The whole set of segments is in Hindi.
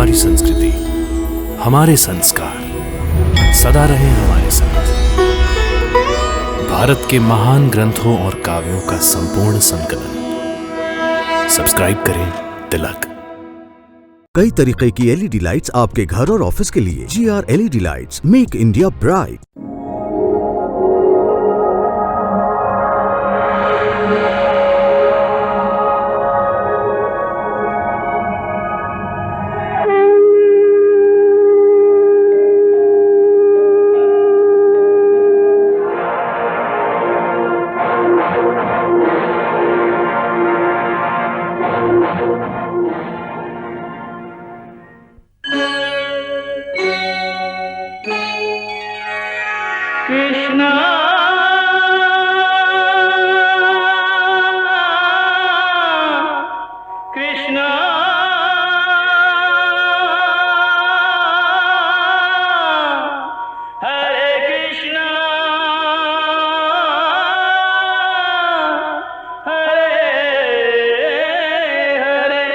हमारी संस्कृति, हमारे संस्कार सदा रहे हमारे साथ। भारत के महान ग्रंथों और काव्यों का संपूर्ण संकलन। सब्सक्राइब करें तिलक। कई तरीके की एलईडी लाइट्स आपके घर और ऑफिस के लिए। GR LED lights, make India bright. Krishna Krishna Hare Krishna Hare Hare.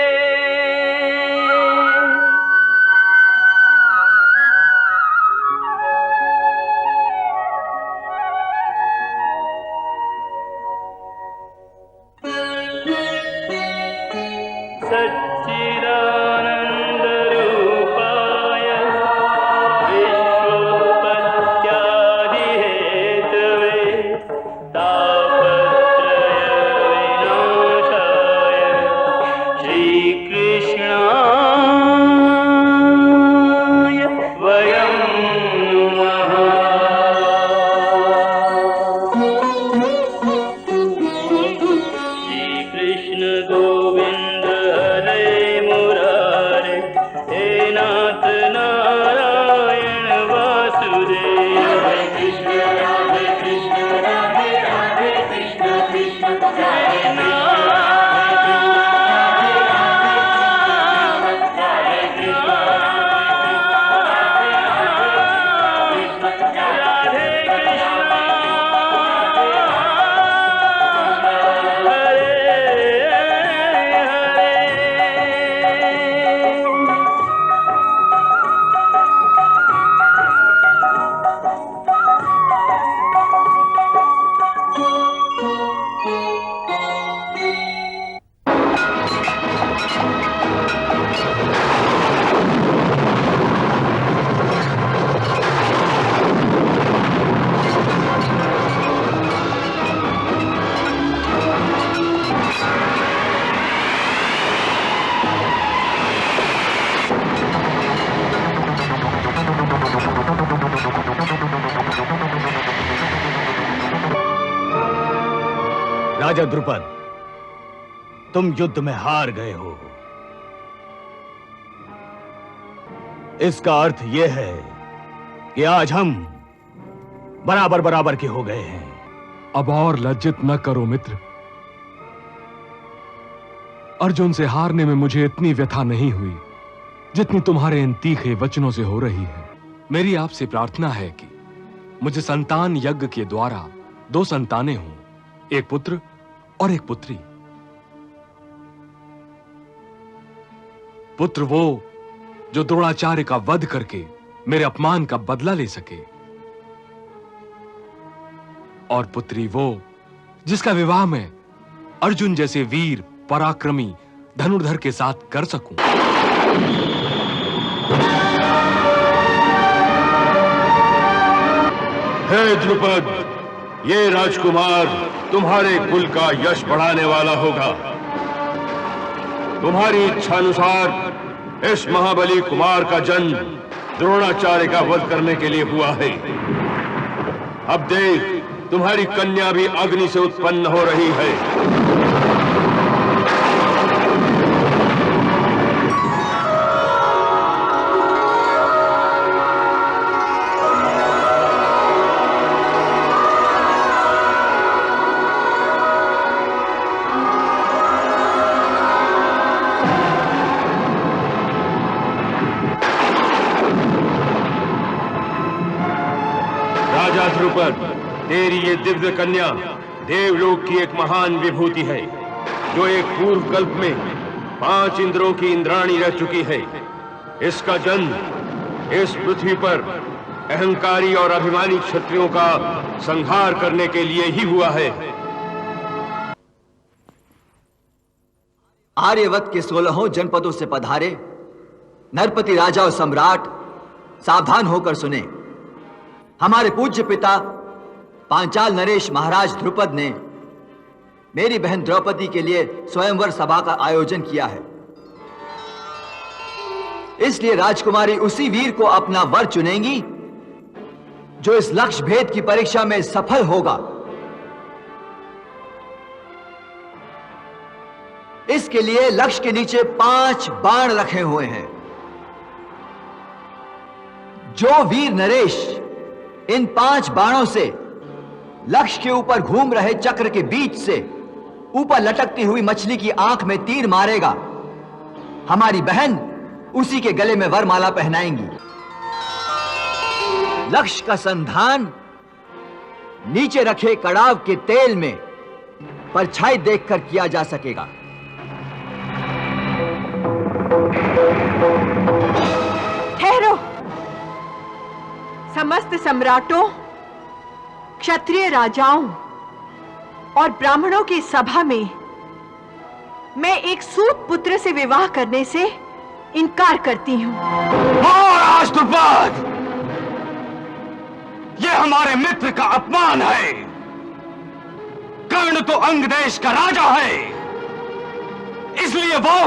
सच्चिदानन्दरूपाय विश्वोत्पत्त्यादिहेतवे तापत्रयविनाशाय श्रीकृष्णाय वयं नमः। श्रीकृष्ण गोविंद हरे मुरारे, हे नाथ नारायण वासुदेव। हरे कृष्ण राधे कृष्ण कृष्ण कृष्ण राजा द्रुपद, तुम युद्ध में हार गए हो। इसका अर्थ यह है कि आज हम बराबर बराबर के हो गए हैं। अब और लज्जित न करो मित्र। अर्जुन से हारने में मुझे इतनी व्यथा नहीं हुई जितनी तुम्हारे इन तीखे वचनों से हो रही है। मेरी आपसे प्रार्थना है कि मुझे संतान यज्ञ के द्वारा 2 संतानें हों, एक पुत्र और एक पुत्री। पुत्र वो जो द्रोणाचार्य का वध करके मेरे अपमान का बदला ले सके, और पुत्री वो जिसका विवाह मैं अर्जुन जैसे वीर पराक्रमी धनुर्धर के साथ कर सकूं। हे द्रुपद, ये राजकुमार तुम्हारे कुल का यश बढ़ाने वाला होगा। तुम्हारी इच्छानुसार इस महाबली कुमार का जन्म द्रोणाचार्य का वध करने के लिए हुआ है। अब देख, तुम्हारी कन्या भी अग्नि से उत्पन्न हो रही है। राजा द्रुपद, तेरी ये दिव्य कन्या देवलोक की एक महान विभूति है, जो एक पूर्व कल्प में 5 इंद्रों की इंद्राणी रह चुकी है। इसका जन्म इस पृथ्वी पर अहंकारी और अभिमानी क्षत्रियों का संहार करने के लिए ही हुआ है। आर्यवत के 16 जनपदों से पधारे नरपति राजा और सम्राट सावधान होकर सुने। हमारे पूज्य पिता पांचाल नरेश महाराज ध्रुपद ने मेरी बहन द्रौपदी के लिए स्वयंवर सभा का आयोजन किया है। इसलिए राजकुमारी उसी वीर को अपना वर चुनेंगी जो इस लक्ष्य भेद की परीक्षा में सफल होगा। इसके लिए लक्ष्य के नीचे 5 बाण रखे हुए हैं। जो वीर नरेश इन 5 बाणों से लक्ष्य के ऊपर घूम रहे चक्र के बीच से ऊपर लटकती हुई मछली की आंख में तीर मारेगा, हमारी बहन उसी के गले में वरमाला पहनाएंगी। लक्ष्य का संधान नीचे रखे कड़ाव के तेल में परछाई देखकर किया जा सकेगा। ठहरो। समस्त सम्राटों, क्षत्रिय राजाओं और ब्राह्मणों की सभा में मैं एक सूत पुत्र से विवाह करने से इनकार करती हूं। महाराज ध्रुपद, यह हमारे मित्र का अपमान है। कर्ण तो अंग देश का राजा है, इसलिए वो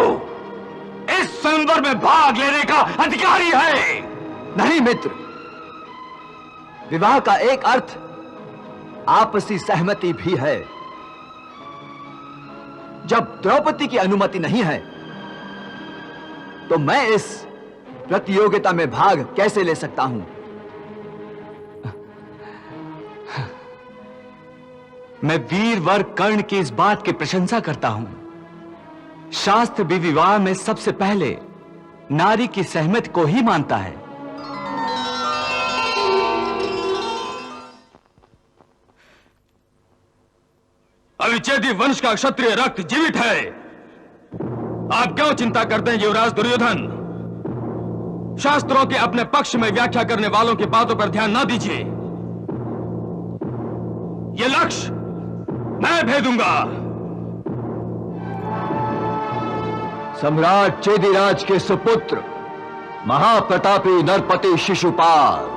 इस स्वयंवर में भाग लेने का अधिकारी है। नहीं मित्र, विवाह का एक अर्थ आपसी सहमति भी है। जब द्रौपदी की अनुमति नहीं है तो मैं इस प्रतियोगिता में भाग कैसे ले सकता हूं? मैं वीरवर कर्ण की इस बात की प्रशंसा करता हूं। शास्त्र भी विवाह में सबसे पहले नारी की सहमति को ही मानता है। अविच्छेदी वंश का क्षत्रिय रक्त जीवित है। आप क्यों चिंता करते हैं युवराज दुर्योधन? शास्त्रों के अपने पक्ष में व्याख्या करने वालों की बातों पर ध्यान ना दीजिए। ये लक्ष्य मैं भेदूंगा। सम्राट चेदिराज के सुपुत्र महाप्रतापी नरपति शिशुपाल।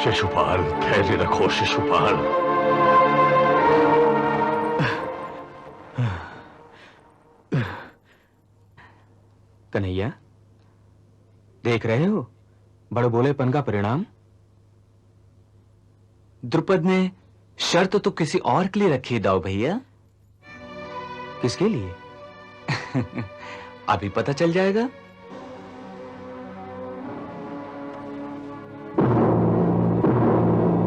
शिशुपाल, धैर्य रखो शिशुपाल। कन्हैया, देख रहे हो बड़े बोलेपन का परिणाम? द्रुपद ने शर्त तो किसी और के लिए रखी दाऊ भैया। किसके लिए? अभी पता चल जाएगा।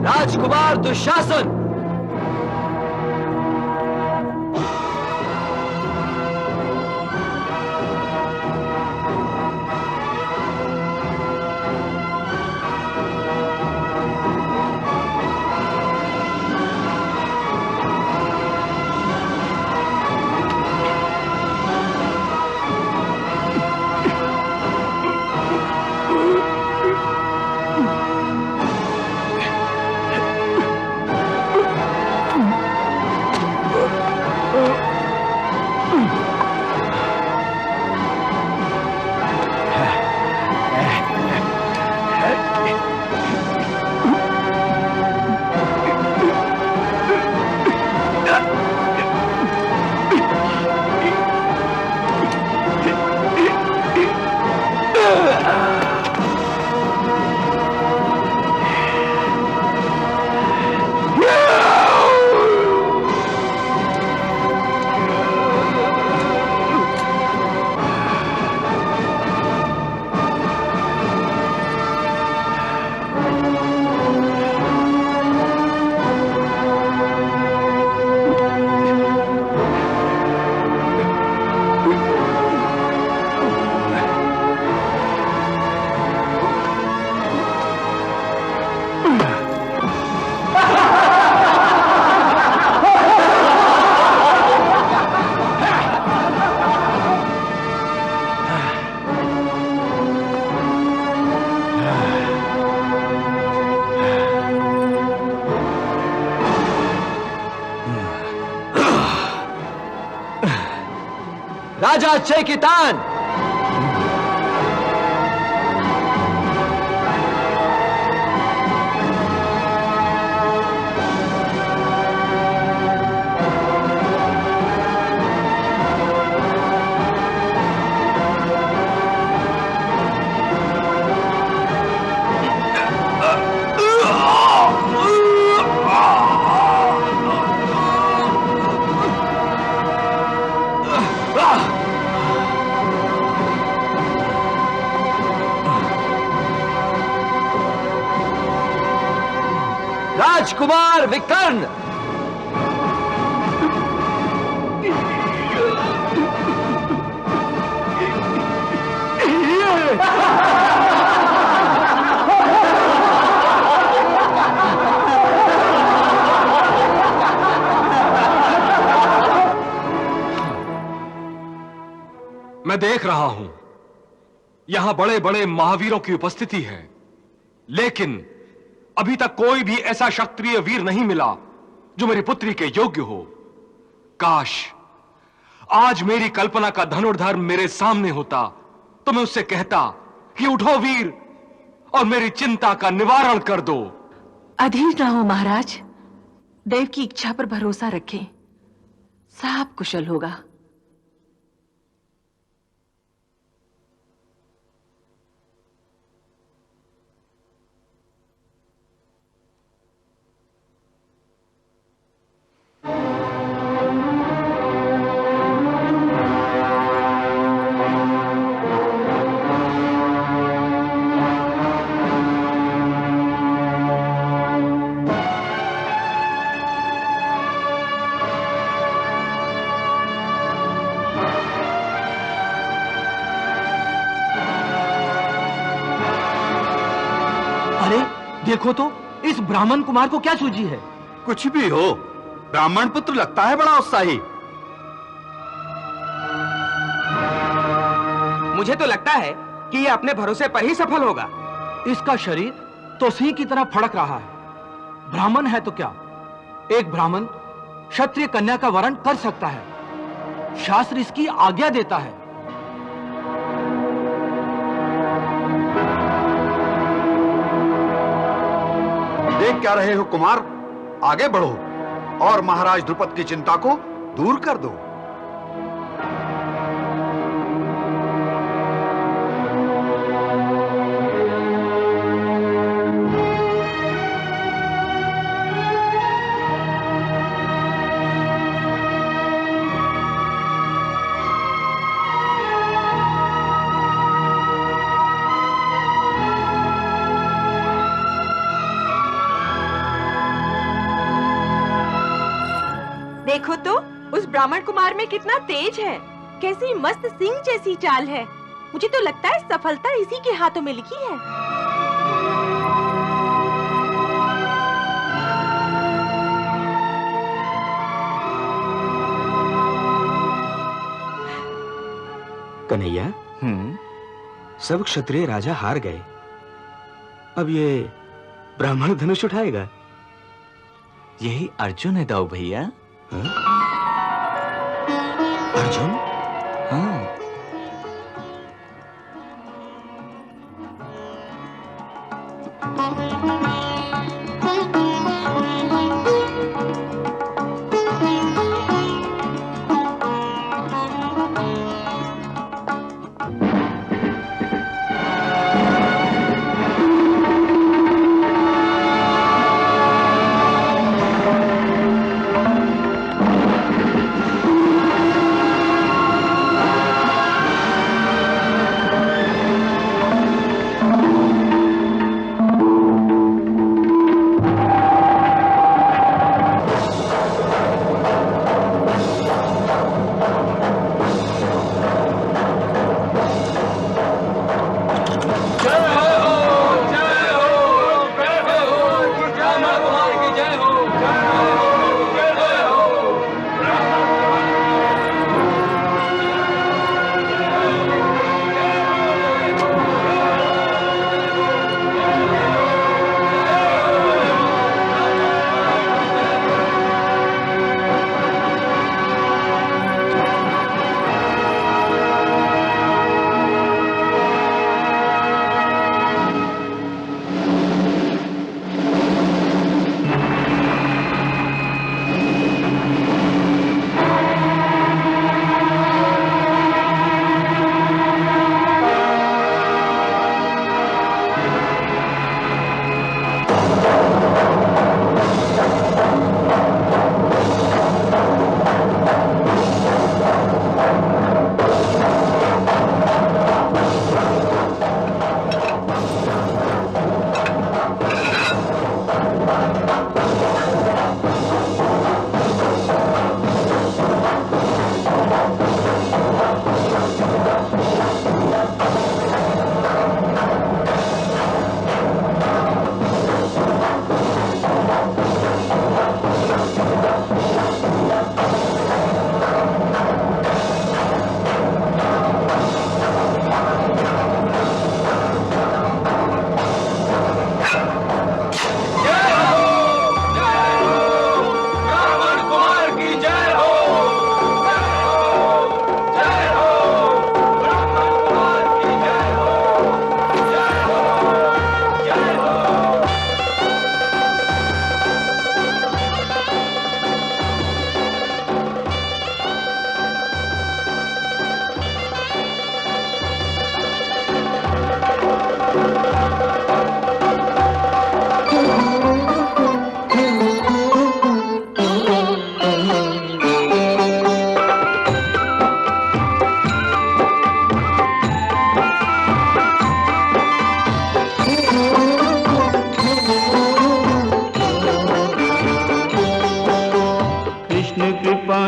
राजकुमार दुशासन, राजा चेकितान, राजकुमार विकर्ण, मैं देख रहा हूं यहां बड़े बड़े महावीरों की उपस्थिति है, लेकिन अभी तक कोई भी ऐसा क्षत्रिय वीर नहीं मिला जो मेरी पुत्री के योग्य हो। काश आज मेरी कल्पना का धनुर्धर मेरे सामने होता तो मैं उससे कहता कि उठो वीर और मेरी चिंता का निवारण कर दो। अधीर ना हो महाराज, देव की इच्छा पर भरोसा रखें, सब कुशल होगा। अरे देखो तो, इस ब्राह्मण कुमार को क्या सूझी है? कुछ भी हो, ब्राह्मण पुत्र लगता है बड़ा उत्साही। मुझे तो लगता है कि ये अपने भरोसे पर ही सफल होगा। इसका शरीर तो सिंह की तरह फड़क रहा है। ब्राह्मण है तो क्या, एक ब्राह्मण क्षत्रिय कन्या का वरण कर सकता है, शास्त्र इसकी आज्ञा देता है। देख क्या रहे हो कुमार, आगे बढ़ो और महाराज द्रुपद की चिंता को दूर कर दो। देखो तो उस ब्राह्मण कुमार में कितना तेज है। कैसी मस्त सिंह जैसी चाल है। मुझे तो लगता है सफलता इसी के हाथों में लिखी है। कन्हैया, सब क्षत्रिय राजा हार गए। अब ये ब्राह्मण धनुष उठाएगा। यही अर्जुन है दाऊ भैया। अर्जुन? हाँ।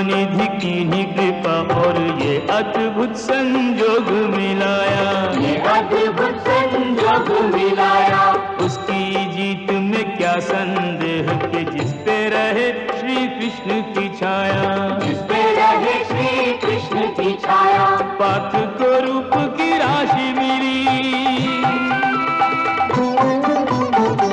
निधि की ही कृपा और ये अद्भुत संजोग मिलाया, ये अद्भुत संजोग मिलाया। उसकी जीत में क्या संदेह कि जिस पे रहे श्री कृष्ण की छाया, जिस पे रहे श्री कृष्ण की छाया। पार्थ को रूप की राशि मिली,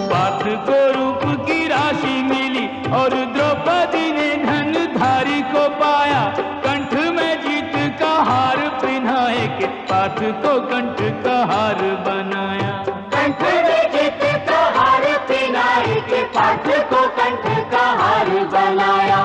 पार्थ को रूप की राशि मिली और द्रौपदी ने धनधारी को पाया। कंठ में जीत का हार पिन्हाए के पार्थ को कंठ का हार बनाया, कंठ में जीत का हार पिन्हाए के पार्थ को कंठ का हार बनाया।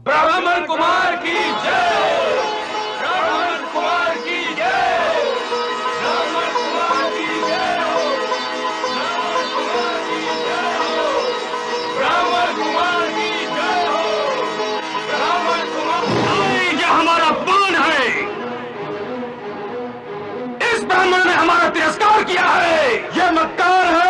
ब्राह्मण कुमार की जय, ब्राह्मण कुमार की जय, ब्राह्मण कुमार की जय हो, ब्राह्मण कुमार की जय हो, ब्राह्मण कुमार की जय हो, ब्राह्मण कुमार। ये हमारा पान है, ये मक्कार है।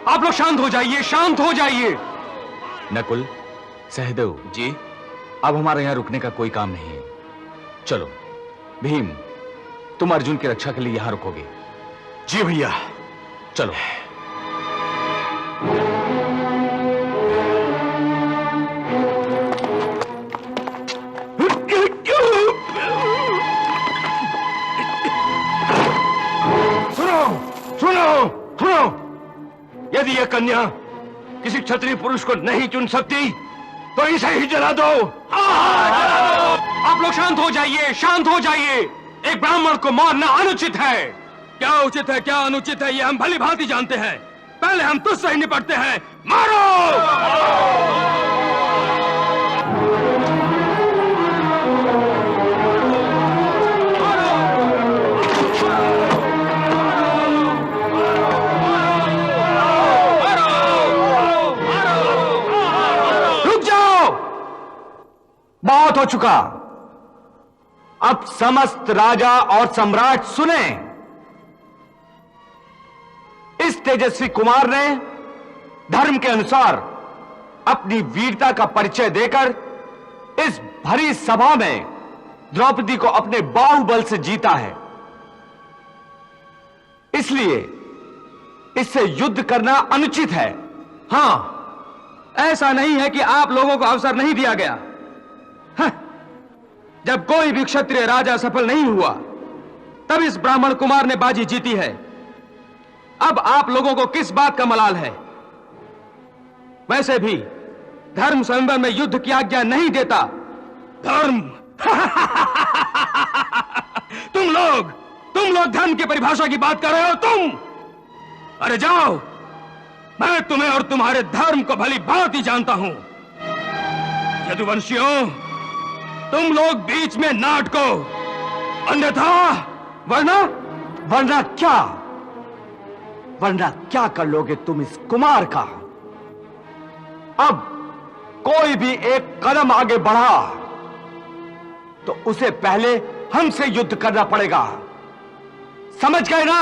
आप लोग शांत हो जाइए, शांत हो जाइए। नकुल, सहदेव जी, अब हमारे यहां रुकने का कोई काम नहीं है। चलो भीम, तुम अर्जुन की रक्षा के लिए यहां रुकोगे। जी भैया। चलो। सुनो सुनो सुनो, यदि यह कन्या किसी क्षत्रिय पुरुष को नहीं चुन सकती तो इसे ही जला दो। आप लोग शांत हो जाइए, शांत हो जाइए। एक ब्राह्मण को मारना अनुचित है। क्या उचित है, क्या अनुचित है, ये हम भली भांति जानते हैं। पहले हम तुझसे ही निपटते हैं। मारो! बहुत हो चुका। अब समस्त राजा और सम्राट सुने। इस तेजस्वी कुमार ने धर्म के अनुसार अपनी वीरता का परिचय देकर इस भरी सभा में द्रौपदी को अपने बाहुबल से जीता है। इसलिए इससे युद्ध करना अनुचित है। हां, ऐसा नहीं है कि आप लोगों को अवसर नहीं दिया गया। जब कोई भी क्षत्रिय राजा सफल नहीं हुआ तब इस ब्राह्मण कुमार ने बाजी जीती है। अब आप लोगों को किस बात का मलाल है? वैसे भी धर्म स्वयंवर में युद्ध की आज्ञा नहीं देता। धर्म? तुम लोग धर्म की परिभाषा की बात कर रहे हो तुम? अरे जाओ, मैं तुम्हें और तुम्हारे धर्म को भली भांति जानता हूं। यदुवंशियों, तुम लोग बीच में ना अटको, अन्यथा वरना क्या कर लोगे तुम इस कुमार का? अब कोई भी एक कदम आगे बढ़ा तो उसे पहले हमसे युद्ध करना पड़ेगा। समझ गए ना?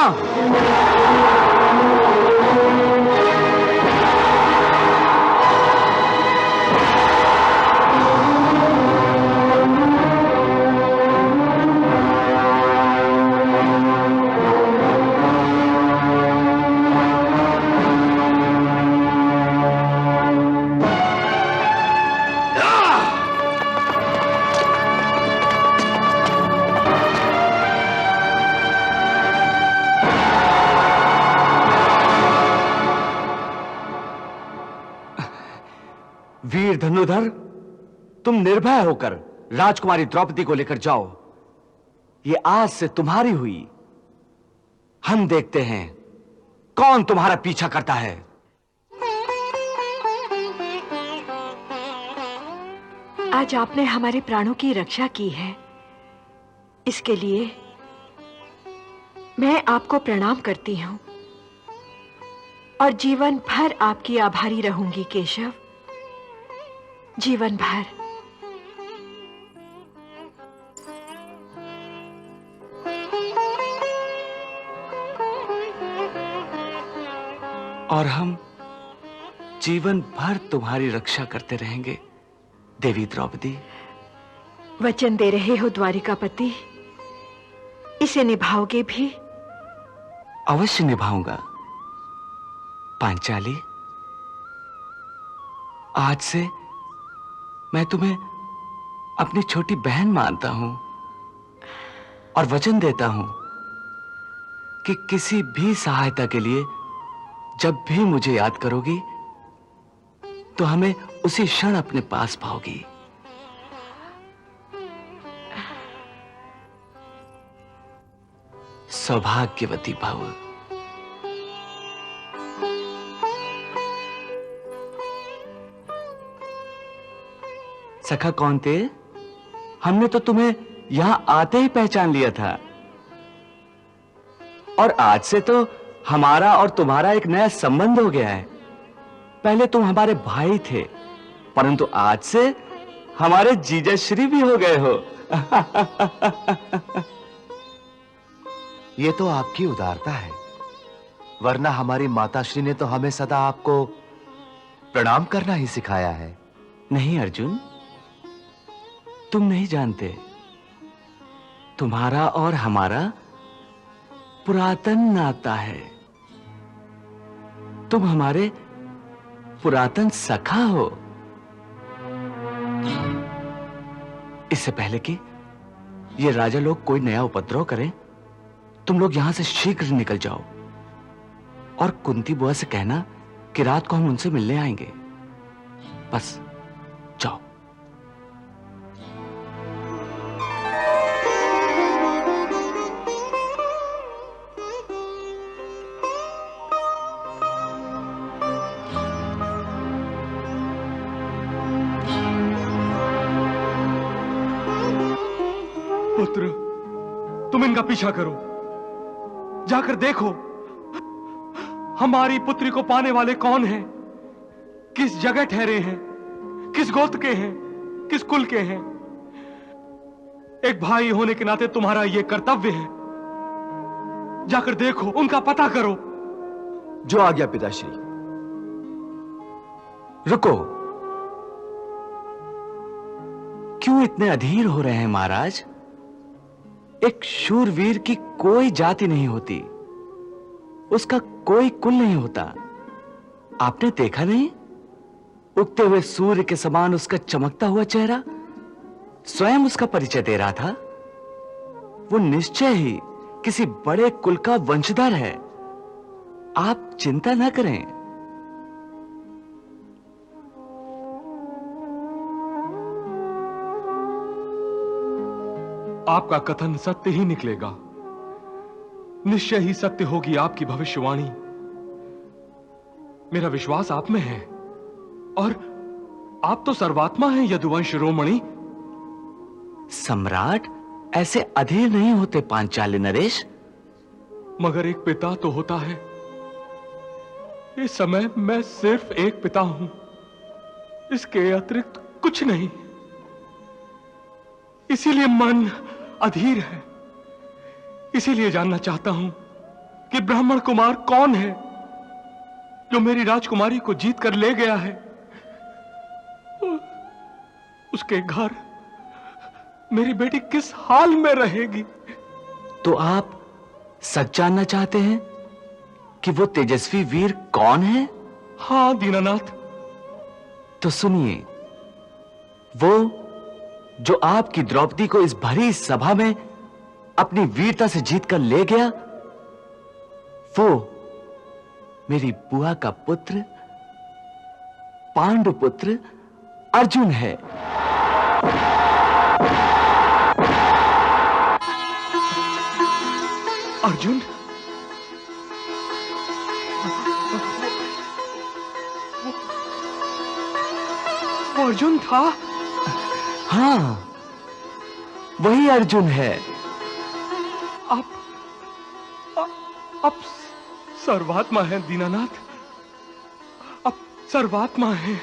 वीर धनुधर, तुम निर्भय होकर राजकुमारी द्रौपदी को लेकर जाओ। ये आज से तुम्हारी हुई। हम देखते हैं कौन तुम्हारा पीछा करता है। आज आपने हमारे प्राणों की रक्षा की है, इसके लिए मैं आपको प्रणाम करती हूं और जीवन भर आपकी आभारी रहूंगी केशव, जीवन भर। और हम जीवन भर तुम्हारी रक्षा करते रहेंगे देवी द्रौपदी। वचन दे रहे हो द्वारिकापति, इसे निभाओगे भी? अवश्य निभाऊंगा पांचाली। आज से मैं तुम्हें अपनी छोटी बहन मानता हूं और वचन देता हूं कि किसी भी सहायता के लिए जब भी मुझे याद करोगी तो हमें उसी क्षण अपने पास पाओगी। सौभाग्यवती भव। सखा कौन्ते, हमने तो तुम्हें यहां आते ही पहचान लिया था और आज से तो हमारा और तुम्हारा एक नया संबंध हो गया है। पहले तुम हमारे भाई थे, परंतु आज से हमारे जीजा श्री भी हो गए हो। ये तो आपकी उदारता है, वरना हमारी माताश्री ने तो हमें सदा आपको प्रणाम करना ही सिखाया है। नहीं अर्जुन, तुम नहीं जानते, तुम्हारा और हमारा पुरातन नाता है। तुम हमारे पुरातन सखा हो। इससे पहले कि ये राजा लोग कोई नया उपद्रव करें, तुम लोग यहां से शीघ्र निकल जाओ और कुंती बुआ से कहना कि रात को हम उनसे मिलने आएंगे। बस जाओ। पुत्र, तुम इनका पीछा करो, जाकर देखो हमारी पुत्री को पाने वाले कौन हैं, किस जगह ठहरे हैं, किस गोत्र के हैं, किस कुल के हैं। एक भाई होने के नाते तुम्हारा यह कर्तव्य है। जाकर देखो, उनका पता करो। जो आ गया पिताश्री। रुको, क्यों इतने अधीर हो रहे हैं महाराज? एक शूरवीर की कोई जाति नहीं होती, उसका कोई कुल नहीं होता। आपने देखा नहीं, उगते हुए सूर्य के समान उसका चमकता हुआ चेहरा स्वयं उसका परिचय दे रहा था। वो निश्चय ही किसी बड़े कुल का वंशधर है। आप चिंता न करें। आपका कथन सत्य ही निकलेगा, निश्चय ही सत्य होगी आपकी भविष्यवाणी। मेरा विश्वास आप में है, और आप तो सर्वात्मा हैं यदुवंश शिरोमणि। सम्राट ऐसे अधीर नहीं होते पांचाली नरेश। मगर एक पिता तो होता है। इस समय मैं सिर्फ एक पिता हूं, इसके अतिरिक्त कुछ नहीं। इसीलिए मन अधीर है। इसीलिए जानना चाहता हूं कि ब्राह्मण कुमार कौन है जो मेरी राजकुमारी को जीत कर ले गया है। उसके घर मेरी बेटी किस हाल में रहेगी? तो आप सच जानना चाहते हैं कि वो तेजस्वी वीर कौन है? हां दीनानाथ। तो सुनिए, वो जो आपकी द्रौपदी को इस भरी सभा में अपनी वीरता से जीतकर ले गया, वो मेरी बुआ का पुत्र, पांडु पुत्र अर्जुन है। अर्जुन? वो अर्जुन था? हां, वही अर्जुन है। अब सर्वात्मा है दीनानाथ, अब सर्वात्मा है,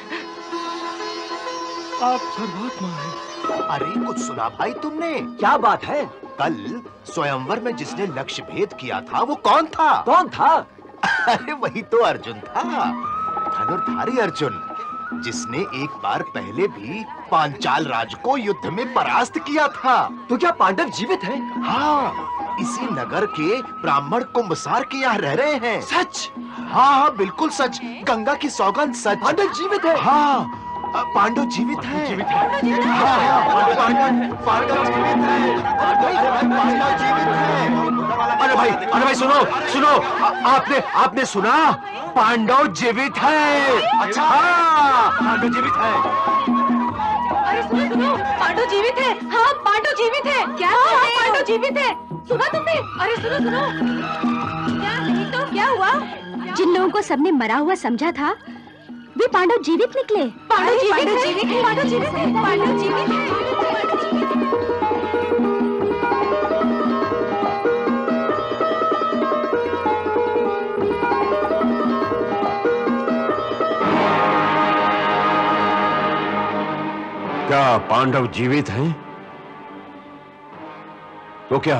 आप सर्वात्मा है। अरे कुछ सुना भाई तुमने? क्या बात है? कल स्वयंवर में जिसने लक्ष्य भेद किया था वो कौन था? कौन था? अरे वही तो अर्जुन था, धनुर्धारी अर्जुन, जिसने एक बार पहले भी पांचाल राज को युद्ध में परास्त किया था। तो क्या पांडव जीवित हैं? हाँ, इसी नगर के ब्राह्मण कुंभसार के यहाँ रह रहे हैं। सच? हाँ हाँ बिल्कुल सच, गंगा की सौगंध सच। पांडव जीवित है? हाँ, पांडव जीवित है। पांडव जीवित है। अरे भाई सुनो, आपने सुना? पांडव जीवित है। अच्छा, पांडव जीवित है। अरे सुनो, पांडव जीवित है। हाँ, पांडव जीवित है। क्या? हाँ, पांडव जीवित है। सुना तुमने? अरे सुनो। क्या नहीं तो क्या हुआ? जिन लोगों को सबने मरा हुआ समझा था, वे पांडव जीवित निकले। पांडव जीवित है। पांडव जीवित है। पांडव जीवित है। क्या पांडव जीवित हैं? तो क्या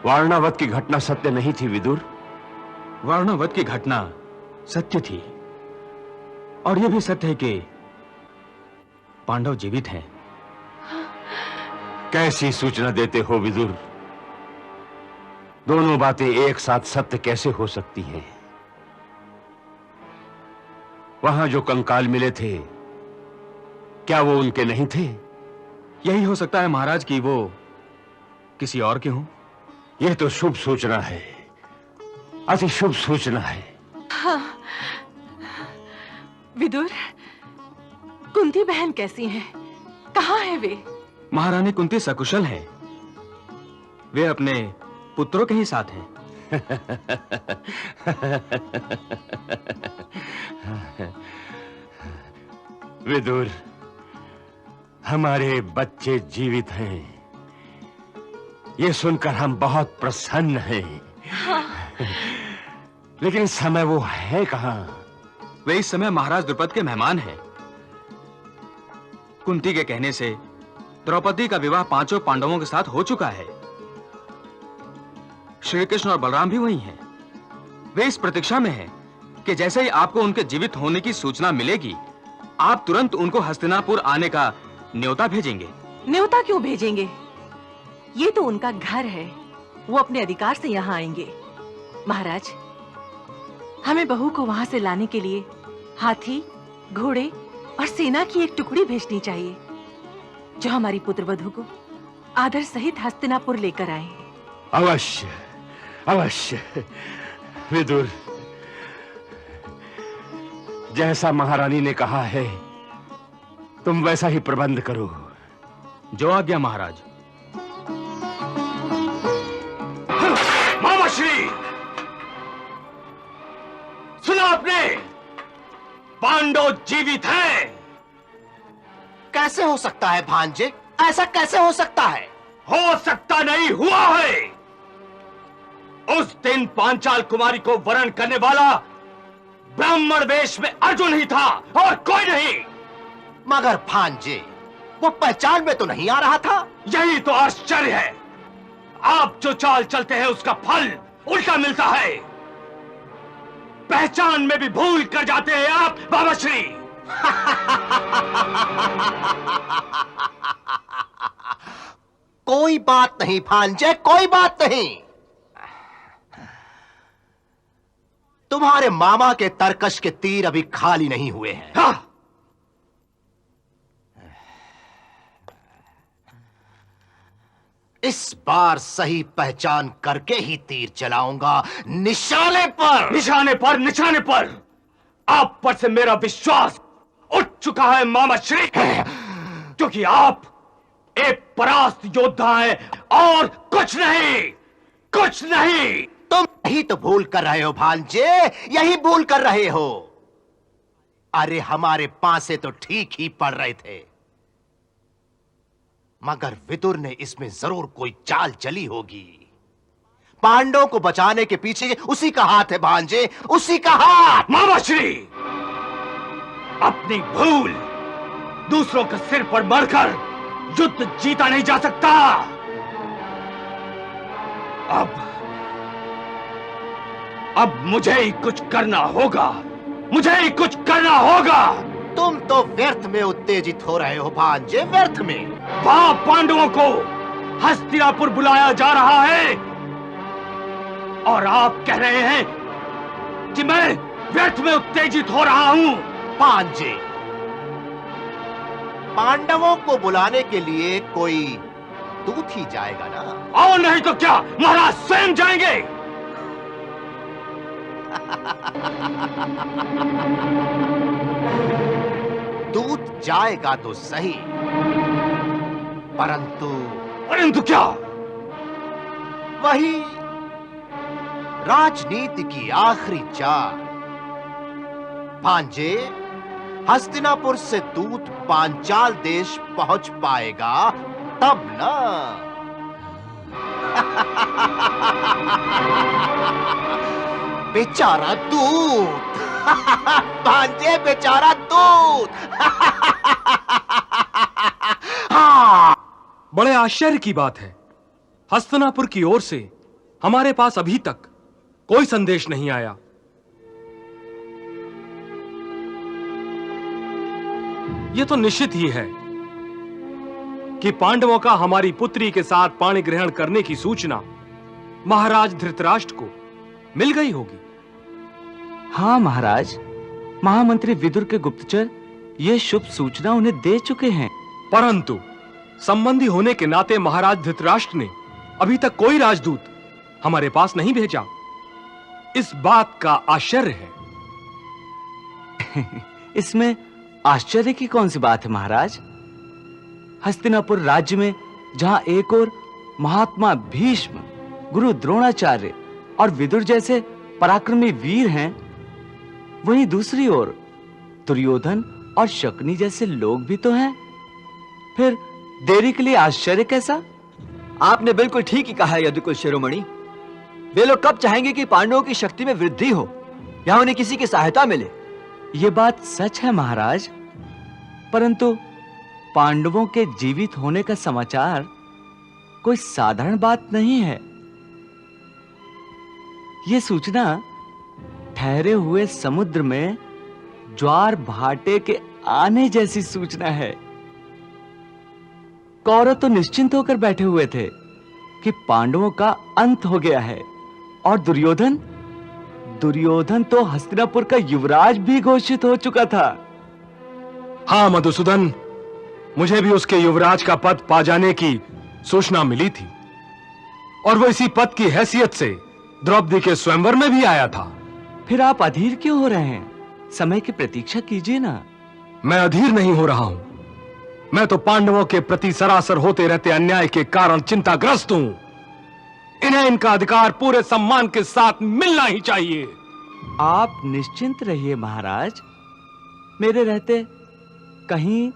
वारणावत की घटना सत्य नहीं थी विदुर? वारणावत की घटना सत्य थी, और यह भी सत्य है कि पांडव जीवित हैं। कैसी सूचना देते हो विदुर? दोनों बातें एक साथ सत्य कैसे हो सकती हैं? वहां जो कंकाल मिले थे, क्या वो उनके नहीं थे? यही हो सकता है महाराज कि वो किसी और के हों। यह तो शुभ सूचना है, अति शुभ सूचना है। हाँ। विदुर, कुंती बहन कैसी हैं? कहाँ हैं वे? महारानी कुंती सकुशल हैं। वे अपने पुत्रों के ही साथ हैं। विदुर, हमारे बच्चे जीवित हैं, ये सुनकर हम बहुत प्रसन्न हैं। हाँ। लेकिन इस समय वो है कहां? वे इस समय महाराज द्रुपद के मेहमान हैं। कुंती के कहने से द्रौपदी का विवाह 5 पांडवों के साथ हो चुका है। श्री कृष्ण और बलराम भी वहीं हैं। वे इस प्रतीक्षा में हैं कि जैसे ही आपको उनके जीवित होने की सूचना मिलेगी, आप तुरंत उनको हस्तिनापुर आने का न्योता भेजेंगे। न्योता क्यों भेजेंगे? ये तो उनका घर है, वो अपने अधिकार से यहाँ आएंगे। महाराज, हमें बहू को वहां से लाने के लिए हाथी, घोड़े और सेना की एक टुकड़ी भेजनी चाहिए, जो हमारी पुत्रवधू को आदर सहित हस्तिनापुर लेकर आए। अवश्य, अवश्य विदुर, जैसा महारानी ने कहा है, तुम वैसा ही प्रबंध करो। जो आज्ञा महाराज। मामाश्री, सुना आपने? पांडव जीवित हैं। कैसे हो सकता है भांजे? ऐसा कैसे हो सकता है? हो सकता नहीं, हुआ है। उस दिन पांचाल कुमारी को वरण करने वाला ब्राह्मण वेश में अर्जुन ही था और कोई नहीं। मगर भांजे, वो पहचान में तो नहीं आ रहा था। यही तो आश्चर्य है। आप जो चाल चलते हैं उसका फल उल्टा मिलता है। पहचान में भी भूल कर जाते हैं आप बाबाश्री। कोई बात नहीं भांजे, कोई बात नहीं। तुम्हारे मामा के तरकश के तीर अभी खाली नहीं हुए हैं। हाँ। इस बार सही पहचान करके ही तीर चलाऊंगा, निशाने पर। निशाने पर, निशाने पर। आप पर से मेरा विश्वास उठ चुका है मामाश्री, क्योंकि आप एक परास्त योद्धा हैं और कुछ नहीं, कुछ नहीं। तुम यही तो भूल कर रहे हो भांजे, यही भूल कर रहे हो। अरे हमारे पांसे तो ठीक ही पड़ रहे थे, मगर विदुर ने इसमें जरूर कोई चाल चली होगी। पांडवों को बचाने के पीछे उसी का हाथ है भांजे, उसी का हाथ। मामाश्री, अपनी भूल दूसरों के सिर पर मरकर युद्ध जीता नहीं जा सकता। अब मुझे ही कुछ करना होगा, मुझे ही कुछ करना होगा। तुम तो व्यर्थ में उत्तेजित हो रहे हो भांजे, व्यर्थ में। वहां पांडवों को हस्तिनापुर बुलाया जा रहा है और आप कह रहे हैं कि मैं व्यर्थ में उत्तेजित हो रहा हूं। भांजे, पांडवों को बुलाने के लिए कोई दूत ही जाएगा ना? और नहीं तो क्या, महाराज स्वयं जाएंगे। दूत जाएगा तो सही, परंतु क्या? वही राजनीति की आखिरी चाल। भांजे, हस्तिनापुर से दूत पांचाल देश पहुंच पाएगा तब ना। बेचारा दूत। भांजे, बेचारा दूत। बड़े आश्चर्य की बात है, हस्तिनापुर की ओर से हमारे पास अभी तक कोई संदेश नहीं आया। यह तो निश्चित ही है कि पांडवों का हमारी पुत्री के साथ पाणी ग्रहण करने की सूचना महाराज धृतराष्ट्र को मिल गई होगी। हाँ महाराज, महामंत्री विदुर के गुप्तचर यह शुभ सूचना उन्हें दे चुके हैं। परंतु संबंधी होने के नाते महाराज धृतराष्ट्र ने अभी तक कोई राजदूत हमारे पास नहीं भेजा। इस बात का आश्चर्य है। इसमें आश्चर्य की कौन सी बात है महाराज? हस्तिनापुर राज्य में जहां एक और महात्मा भीष्म, गुरु द्रोणाचार्य और विदुर जैसे पराक्रमी वीर हैं, वहीं दूसरी ओर दुर्योधन और शकुनी जैसे लोग भी तो हैं। फिर देरी के लिए आश्चर्य कैसा? आपने बिल्कुल ठीक ही कहा है यदुकुल शिरोमणि। वे लोग कब चाहेंगे कि पांडवों की शक्ति में वृद्धि हो या उन्हें किसी की सहायता मिले? यह बात सच है महाराज, परंतु पांडवों के जीवित होने का समाचार कोई साधारण बात नहीं है। यह सूचना ठहरे हुए समुद्र में ज्वार भाटे के आने जैसी सूचना है। कौरव तो निश्चिंत होकर बैठे हुए थे कि पांडवों का अंत हो गया है, और दुर्योधन तो हस्तिनापुर का युवराज भी घोषित हो चुका था। हाँ मधुसूदन, मुझे भी उसके युवराज का पद पा जाने की सूचना मिली थी, और वो इसी पद की हैसियत से द्रौपदी के स्वयंवर में भी आया था। फिर आप अधीर क्यों हो रहे हैं? समय की प्रतीक्षा कीजिए ना। मैं अधीर नहीं हो रहा हूं, मैं तो पांडवों के प्रति सरासर होते रहते अन्याय के कारण चिंताग्रस्त हूं। इन्हें इनका अधिकार पूरे सम्मान के साथ मिलना ही चाहिए। आप निश्चिंत रहिए महाराज, मेरे रहते कहीं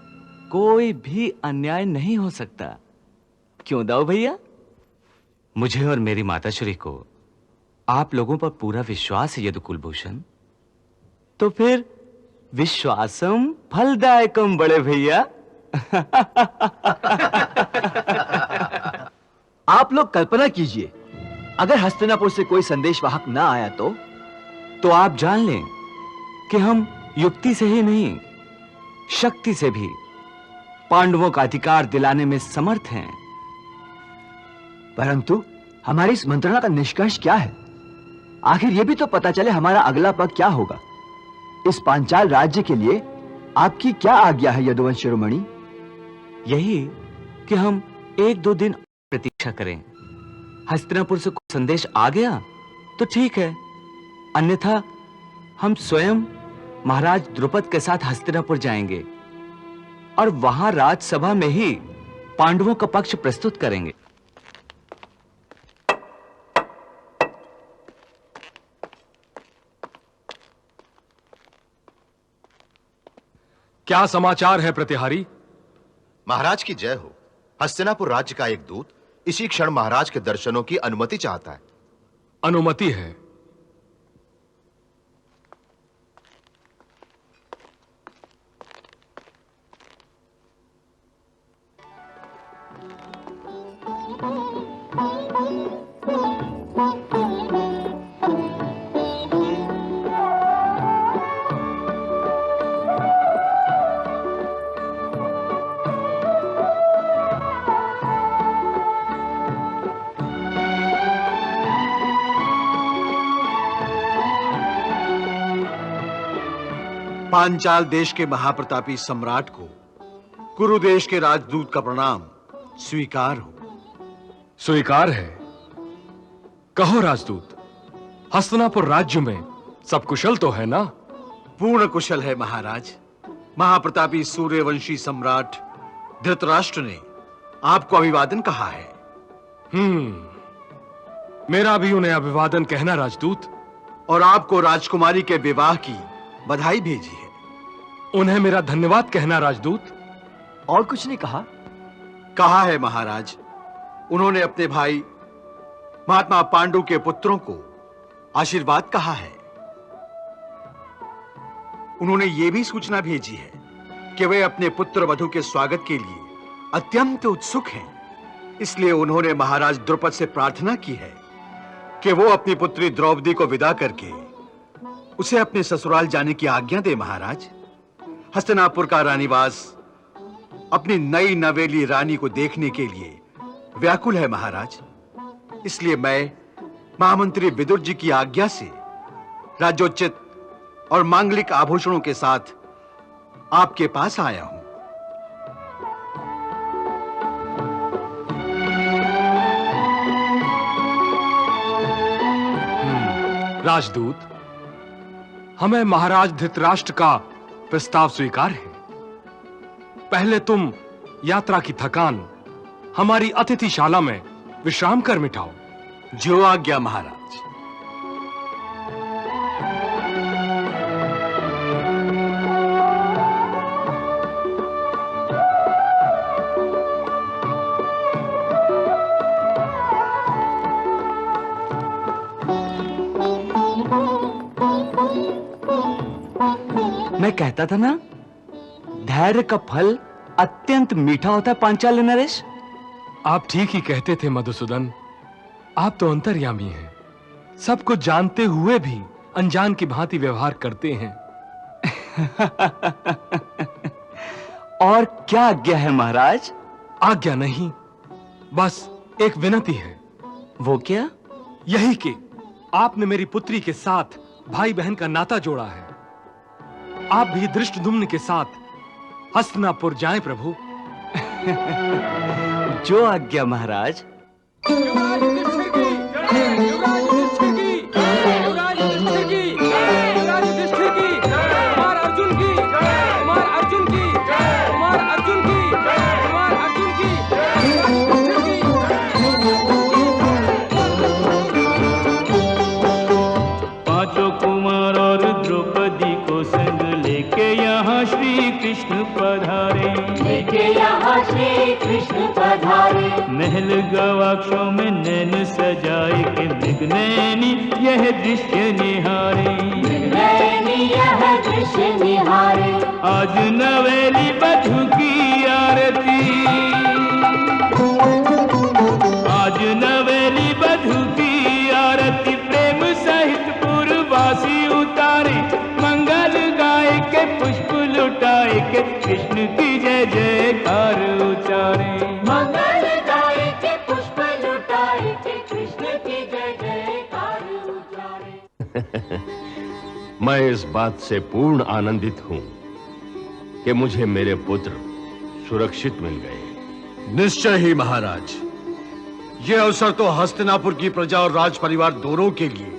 कोई भी अन्याय नहीं हो सकता। क्यों दाऊ भैया? मुझे और मेरी माताश्री को आप लोगों पर पूरा विश्वास है यदुकुल भूषण। तो फिर विश्वासम फलदायकम बड़े भैया। आप लोग कल्पना कीजिए, अगर हस्तिनापुर से कोई संदेशवाहक ना आया तो आप जान लें कि हम युक्ति से ही नहीं, शक्ति से भी पांडवों का अधिकार दिलाने में समर्थ हैं। परंतु हमारी इस मंत्रणा का निष्कर्ष क्या है? आखिर यह भी तो पता चले हमारा अगला पग क्या होगा। इस पांचाल राज्य के लिए आपकी क्या आज्ञा है यदुवंश शिरोमणि? यही कि हम 1-2 दिन प्रतीक्षा करें। हस्तिनापुर से कोई संदेश आ गया तो ठीक है, अन्यथा हम स्वयं महाराज द्रुपद के साथ हस्तिनापुर जाएंगे और वहां राजसभा में ही पांडवों का पक्ष प्रस्तुत करेंगे। क्या समाचार है प्रतिहारी? महाराज की जय हो। हस्तिनापुर राज्य का एक दूत इसी क्षण महाराज के दर्शनों की अनुमति चाहता है। अनुमति है? पांचाल देश के महाप्रतापी सम्राट को कुरु देश के राजदूत का प्रणाम स्वीकार हो। स्वीकार है। कहो राजदूत, हस्तिनापुर राज्य में सब कुशल तो है ना? पूर्ण कुशल है महाराज। महाप्रतापी सूर्यवंशी सम्राट धृतराष्ट्र ने आपको अभिवादन कहा है। मेरा भी उन्हें अभिवादन कहना राजदूत। और आपको राजकुमारी के विवाह की बधाई भेजी है। उन्हें मेरा धन्यवाद कहना राजदूत। और कुछ नहीं कहा? कहा है महाराज। उन्होंने अपने भाई महात्मा पांडु के पुत्रों को आशीर्वाद कहा है। उन्होंने यह भी सूचना भेजी है कि वे अपने पुत्र वधू के स्वागत के लिए अत्यंत उत्सुक हैं। इसलिए उन्होंने महाराज द्रुपद से प्रार्थना की है कि वो अपनी पुत्री द्रौपदी को विदा करके उसे अपने ससुराल जाने की आज्ञा दे। महाराज, हस्तिनापुर का रानीवास अपनी नई नवेली रानी को देखने के लिए व्याकुल है महाराज। इसलिए मैं महामंत्री विदुर जी की आज्ञा से राज्योचित और मांगलिक आभूषणों के साथ आपके पास आया हूं। राजदूत, हमें महाराज धृतराष्ट्र का प्रस्ताव स्वीकार है। पहले तुम यात्रा की थकान हमारी अतिथिशाला में विश्राम कर मिटाओ। जो आज्ञा महाराज। मैं कहता था ना, धैर्य का फल अत्यंत मीठा होता है पांचाल नरेश। आप ठीक ही कहते थे मधुसूदन। आप तो अंतर्यामी हैं, सब कुछ जानते हुए भी अनजान की भांति व्यवहार करते हैं। और क्या आज्ञा है महाराज? आज्ञा नहीं, बस एक विनती है। वो क्या? यही कि आपने मेरी पुत्री के साथ भाई बहन का नाता जोड़ा है। आप भी धृष्टद्युम्न के साथ हस्तिनापुर जाएं प्रभु। जो आज्ञा महाराज। युवराज युधिष्ठिर की जय, युवराज युधिष्ठिर की जय, युवराज युधिष्ठिर की जय, युवराज युधिष्ठिर की जय, कुमार अर्जुन की जय, कुमार अर्जुन की जय, कुमार अर्जुन की जय, कुमार अर्जुन की पांचों कुमार और द्रौपदी को संग लेके यहाँ श्री कृष्ण पधारे, लेके यहाँ श्री कृष्ण पधारे। महल गवाक्षों में नैन सजाए के मृगनैनी यह दृश्य निहारे, मृगनैनी यह दृश्य निहारे। आज नवेली बधू की आरती, आज नवेली बधू की आरती, प्रेम सहित पुरवासी उतारे, मंगल गाय के पुष्प लुटाए के कृष्ण की जय जयकार उचारे, मंगल गाय के पुष्प लुटाए के कृष्ण की जय जयकार उचारे। मैं इस बात से पूर्ण आनंदित हूं कि मुझे मेरे पुत्र सुरक्षित मिल गए। निश्चय ही महाराज, यह अवसर तो हस्तिनापुर की प्रजा और राज परिवार दोनों के लिए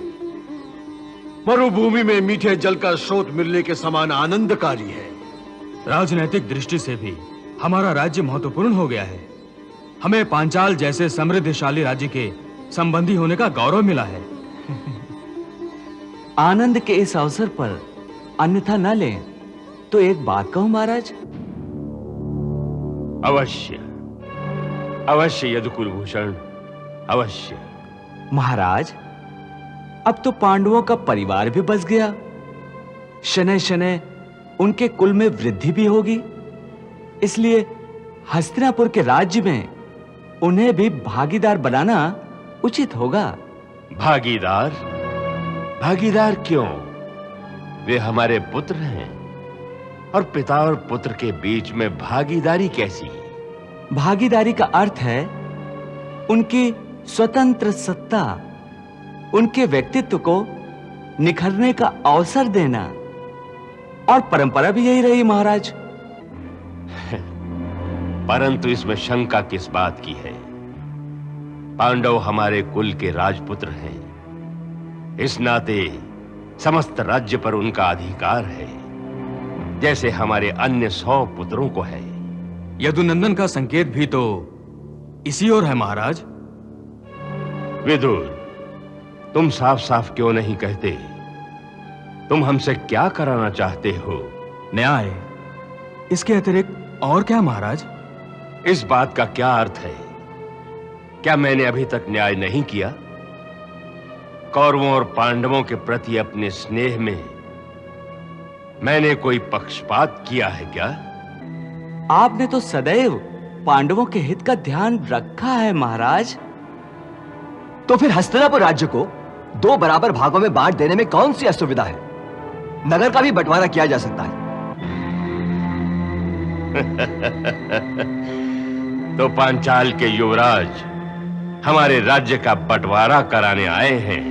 मरुभूमि में मीठे जल का स्रोत मिलने के समान आनंदकारी है। राजनैतिक दृष्टि से भी हमारा राज्य महत्वपूर्ण हो गया है। हमें पांचाल जैसे समृद्धशाली राज्य के संबंधी होने का गौरव मिला है। आनंद के इस अवसर पर अन्यथा न लें तो एक बात कहूं महाराज। अवश्य अवश्य यदुकुलभूषण, अवश्य। महाराज, अब तो पांडवों का परिवार भी बस गया, शनै शनै उनके कुल में वृद्धि भी होगी। इसलिए हस्तिनापुर के राज्य में उन्हें भी भागीदार बनाना उचित होगा। भागीदार? भागीदार क्यों? वे हमारे पुत्र हैं, और पिता और पुत्र के बीच में भागीदारी कैसी? भागीदारी का अर्थ है उनकी स्वतंत्र सत्ता, उनके व्यक्तित्व को निखरने का अवसर देना। और परंपरा भी यही रही महाराज। परंतु इसमें शंका किस बात की है? पांडव हमारे कुल के राजपुत्र हैं, इस नाते समस्त राज्य पर उनका अधिकार है, जैसे हमारे अन्य 100 पुत्रों को है। यदुनंदन का संकेत भी तो इसी ओर है महाराज। विदुर, तुम साफ साफ क्यों नहीं कहते? तुम हमसे क्या कराना चाहते हो? न्याय, इसके अतिरिक्त और क्या महाराज? इस बात का क्या अर्थ है? क्या मैंने अभी तक न्याय नहीं किया? कौरवों और पांडवों के प्रति अपने स्नेह में मैंने कोई पक्षपात किया है क्या? आपने तो सदैव पांडवों के हित का ध्यान रखा है महाराज। तो फिर हस्तिनापुर राज्य को 2 बराबर भागों में बांट देने में कौन सी असुविधा है? नगर का भी बंटवारा किया जा सकता है। तो पांचाल के युवराज हमारे राज्य का बंटवारा कराने आए हैं।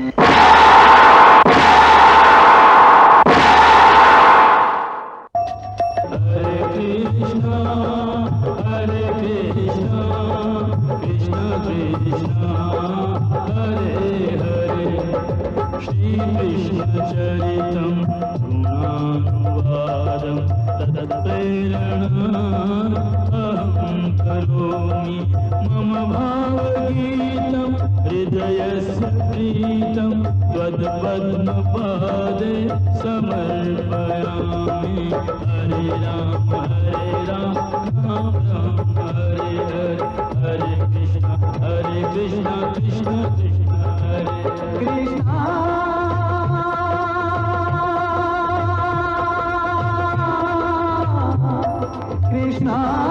Krishna